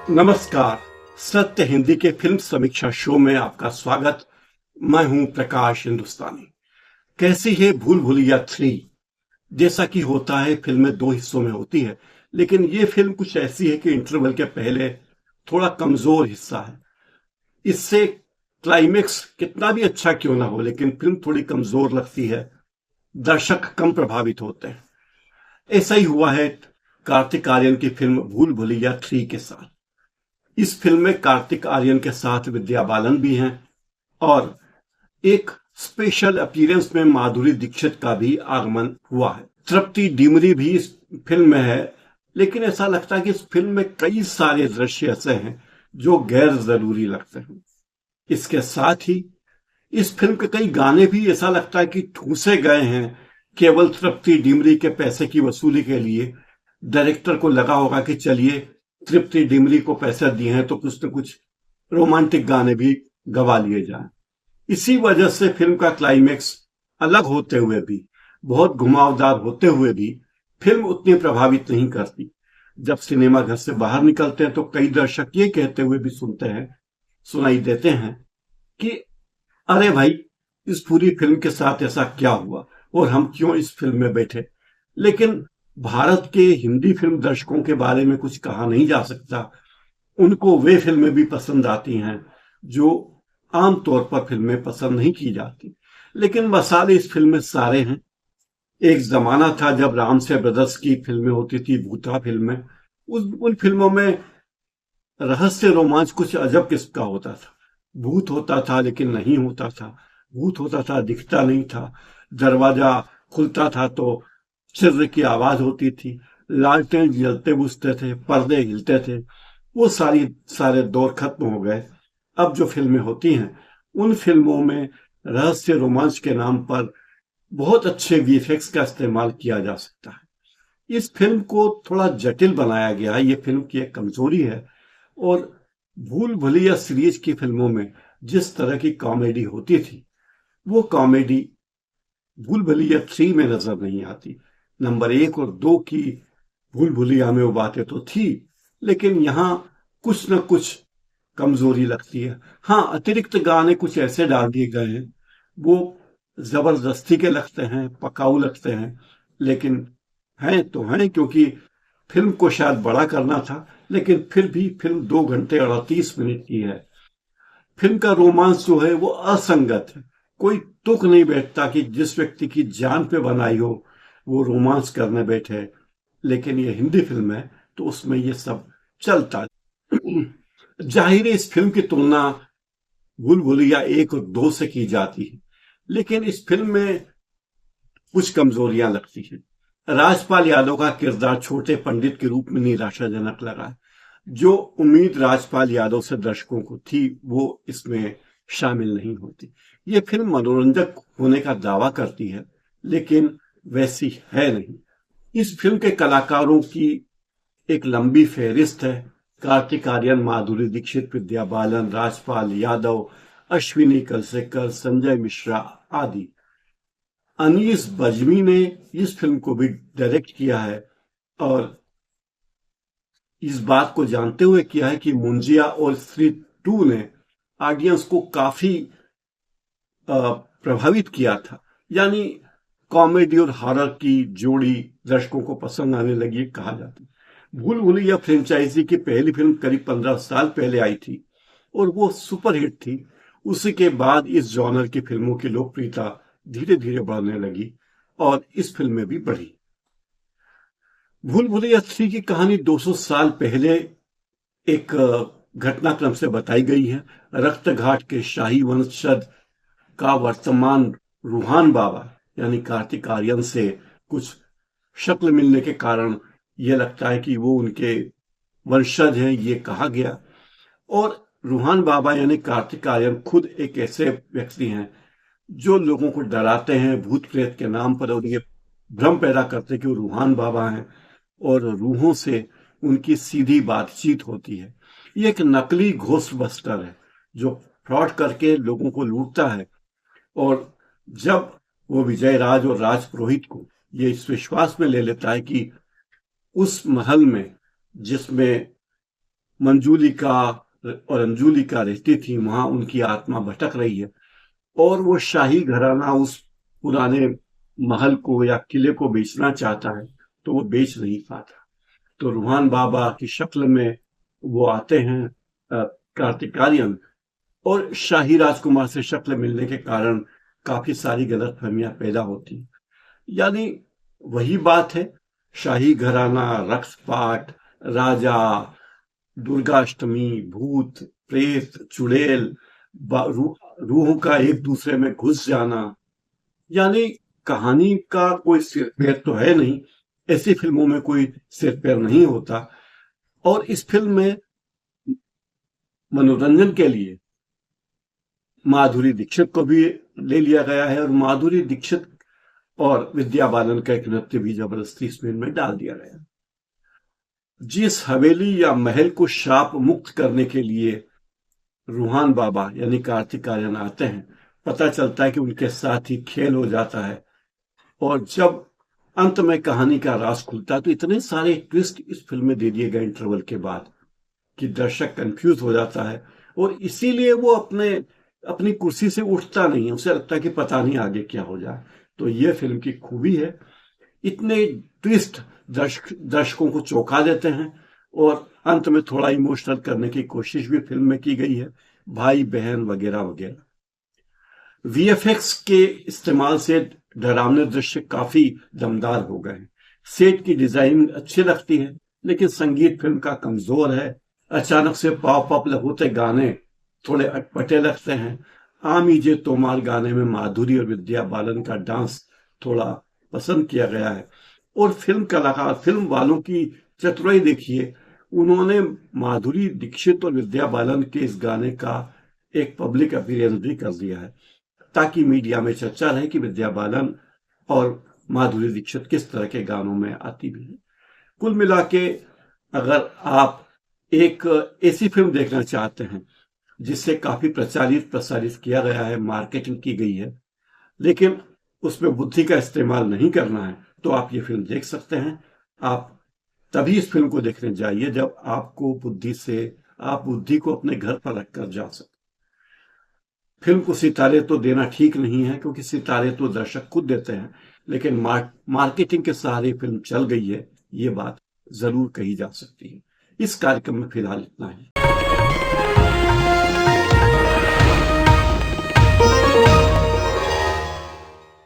नमस्कार। सत्य हिंदी के फिल्म समीक्षा शो में आपका स्वागत। मैं हूं प्रकाश हिंदुस्तानी। कैसी है भूल भुलैया 3? जैसा कि होता है, फिल्में दो हिस्सों में होती है, लेकिन ये फिल्म कुछ ऐसी है कि इंटरवल के पहले थोड़ा कमजोर हिस्सा है। इससे क्लाइमेक्स कितना भी अच्छा क्यों ना हो, लेकिन फिल्म थोड़ी कमजोर लगती है, दर्शक कम प्रभावित होते हैं। ऐसा ही हुआ है कार्तिक आर्यन की फिल्म भूल भुलैया 3 के साथ। इस फिल्म में कार्तिक आर्यन के साथ विद्या बालन भी हैं और एक स्पेशल अपीयरेंस में माधुरी दीक्षित का भी आगमन हुआ है। तृप्ति डिमरी भी इस फिल्म में है, लेकिन ऐसा लगता है कि इस फिल्म में कई सारे दृश्य ऐसे हैं जो गैर जरूरी लगते हैं। इसके साथ ही इस फिल्म के कई गाने भी ऐसा लगता है कि ठूसे गए हैं, केवल तृप्ति डिमरी के पैसे की वसूली के लिए। डायरेक्टर को लगा होगा कि चलिए, तृप्ति डिमरी को पैसे दिए हैं तो कुछ न कुछ रोमांटिक गाने भी गवा लिए जाएं। इसी वजह से फिल्म का क्लाइमेक्स अलग होते हुए भी, बहुत घुमावदार होते हुए भी, फिल्म उतनी प्रभावित नहीं करती। जब सिनेमा घर से बाहर निकलते हैं तो कई दर्शक ये कहते हुए भी सुनाई देते हैं कि अरे भाई, इस पूरी फिल्म के साथ ऐसा क्या हुआ और हम क्यों इस फिल्म में बैठे। लेकिन भारत के हिंदी फिल्म दर्शकों के बारे में कुछ कहा नहीं जा सकता। उनको वे फिल्में भी पसंद आती हैं जो आमतौर पर फिल्में पसंद नहीं की जाती। लेकिन मसाले इस फिल्म में सारे हैं। एक जमाना था जब राम से ब्रदर्स की फिल्में होती थी, भूतरा फिल्में। उन फिल्मों में रहस्य रोमांच कुछ अजब किस्म का होता था। भूत होता था लेकिन नहीं होता था, भूत होता था दिखता नहीं था, दरवाजा खुलता था तो चिर्र की आवाज होती थी, लालटेन जलते बुझते थे, पर्दे हिलते थे। वो सारे दौर खत्म हो गए। अब जो फिल्में होती हैं, उन फिल्मों में रहस्य रोमांच के नाम पर बहुत अच्छे वीएफएक्स का इस्तेमाल किया जा सकता है। इस फिल्म को थोड़ा जटिल बनाया गया है, ये फिल्म की एक कमजोरी है। और भूल भुलैया सीरीज की फिल्मों में जिस तरह की कॉमेडी होती थी, वो कॉमेडी भूल भुलैया 3 में नजर नहीं आती। नंबर 1 और 2 की भूल भुलैया में वो बातें तो थी, लेकिन यहाँ कुछ न कुछ कमजोरी लगती है। हाँ, अतिरिक्त गाने कुछ ऐसे डाल दिए गए हैं, वो जबरदस्ती के लगते हैं, पकाऊ लगते हैं, लेकिन हैं तो हैं, क्योंकि फिल्म को शायद बड़ा करना था। लेकिन फिर भी फिल्म 2 घंटे 38 मिनट की है। फिल्म का रोमांस जो है वो असंगत है। कोई तुक नहीं बैठता कि जिस व्यक्ति की जान पे बनाई हो वो रोमांस करने बैठे। लेकिन ये हिंदी फिल्म है तो उसमें ये सब चलता है। जाहिर है इस फिल्म की तुलना भूल भुलैया 1 और 2 से की जाती है, लेकिन इस फिल्म में कुछ कमजोरियां लगती हैं। राजपाल यादव का किरदार छोटे पंडित के रूप में निराशाजनक लगा है। जो उम्मीद राजपाल यादव से दर्शकों को थी वो इसमें शामिल नहीं होती। ये फिल्म मनोरंजक होने का दावा करती है, लेकिन वैसी है नहीं। इस फिल्म के कलाकारों की एक लंबी फेहरिस्त है। कार्तिक आर्यन, माधुरी दीक्षित, विद्या बालन, राजपाल यादव, अश्विनी कलसेकर, संजय मिश्रा आदि। अनीस बज्मी ने इस फिल्म को भी डायरेक्ट किया है और इस बात को जानते हुए किया है कि मुंजिया और स्त्री 2 ने ऑडियंस को काफी प्रभावित किया था। यानी कॉमेडी और हॉरर की जोड़ी दर्शकों को पसंद आने लगी, कहा जाता है। भूल भुलैया फ्रेंचाइजी की पहली फिल्म करीब 15 साल पहले आई थी और वो सुपरहिट थी। उसी के बाद इस जॉनर की फिल्मों की लोकप्रियता धीरे धीरे बढ़ने लगी और इस फिल्म में भी बढ़ी। भूल भुलैया 3 की कहानी 200 साल पहले एक घटनाक्रम से बताई गई है। रक्तघाट के शाही वंशज का वर्तमान रूहान बाबा यानी कार्तिक आर्यन से कुछ शक्ल मिलने के कारण यह लगता है कि वो उनके वंशज हैं, ये कहा गया। और रूहान बाबा यानी कार्तिक आर्यन खुद एक ऐसे व्यक्ति हैं जो लोगों को डराते हैं भूत प्रेत के नाम पर, और ये भ्रम पैदा करते हैं कि वो रूहान बाबा हैं और रूहों से उनकी सीधी बातचीत होती है। ये एक नकली घोस्ट बस्टर है जो फ्रॉड करके लोगों को लूटता है। और जब वो विजय राज और राज पुरोहित को ये इस विश्वास में ले लेता है कि उस महल में जिसमें मंजूली का और अंजुली का रहती थी, वहां उनकी आत्मा भटक रही है और वो शाही घराना उस पुराने महल को या किले को बेचना चाहता है, तो वो बेच नहीं पाता। तो रूहान बाबा की शक्ल में वो आते हैं, कार्तिक आर्यन, और शाही राजकुमार से शक्ल मिलने के कारण काफी सारी गलतफहमियां पैदा होती हैं। यानी वही बात है, शाही घराना, रक्सपाट, राजा, दुर्गाष्टमी, भूत, प्रेत, चुड़ैल, रूहों का एक दूसरे में घुस जाना। यानी कहानी का कोई सिर पैर तो है नहीं, ऐसी फिल्मों में कोई सिर पैर नहीं होता। और इस फिल्म में मनोरंजन के लिए माधुरी दीक्षित को भी ले लिया गया है, और माधुरी दीक्षित और विद्या बालन का एक नृत्य भी जबरदस्ती इस फिल्म में डाल दिया गया। जिस हवेली या महल को श्राप मुक्त करने के लिए रूहान बाबा यानी कार्तिक आर्यन आते हैं, पता चलता है कि उनके साथ ही खेल हो जाता है। और जब अंत में कहानी का राज खुलता है तो इतने सारे ट्विस्ट इस फिल्म में दे दिए गए इंटरवल के बाद कि दर्शक कंफ्यूज हो जाता है, और इसीलिए वो अपनी कुर्सी से उठता नहीं है, उसे लगता है कि पता नहीं आगे क्या हो जाए। तो ये फिल्म की खूबी है, इतने ट्विस्ट दर्शकों को चौंका देते हैं, और अंत में थोड़ा इमोशनल करने की कोशिश भी फिल्म में की गई है, भाई बहन वगैरह वगैरह। वीएफएक्स के इस्तेमाल से डरावने दृश्य काफी दमदार हो गए हैं। सेट की डिजाइनिंग अच्छी लगती है, लेकिन संगीत फिल्म का कमजोर है। अचानक से पॉप अप होते गाने थोड़े अटपटे लगते हैं। आमीजे तोमार गाने में माधुरी और विद्या बालन का डांस थोड़ा पसंद किया गया है। और फिल्म वालों की चतुराई देखिए, उन्होंने माधुरी दीक्षित और विद्या बालन के इस गाने का एक पब्लिक अपीयरेंस भी कर दिया है, ताकि मीडिया में चर्चा रहे कि विद्या बालन और माधुरी दीक्षित किस तरह के गानों में आती भी है। कुल मिला के अगर आप एक ऐसी फिल्म देखना चाहते हैं जिससे काफी प्रचारित प्रसारित किया गया है, मार्केटिंग की गई है, लेकिन उसमें बुद्धि का इस्तेमाल नहीं करना है, तो आप ये फिल्म देख सकते हैं। आप तभी इस फिल्म को देखने जाइए जब आप बुद्धि को अपने घर पर रखकर जा सके। फिल्म को सितारे तो देना ठीक नहीं है, क्योंकि सितारे तो दर्शक खुद देते हैं, लेकिन मार्केटिंग के सहारे फिल्म चल गई है, ये बात जरूर कही जा सकती है। इस कार्यक्रम में फिलहाल इतना ही।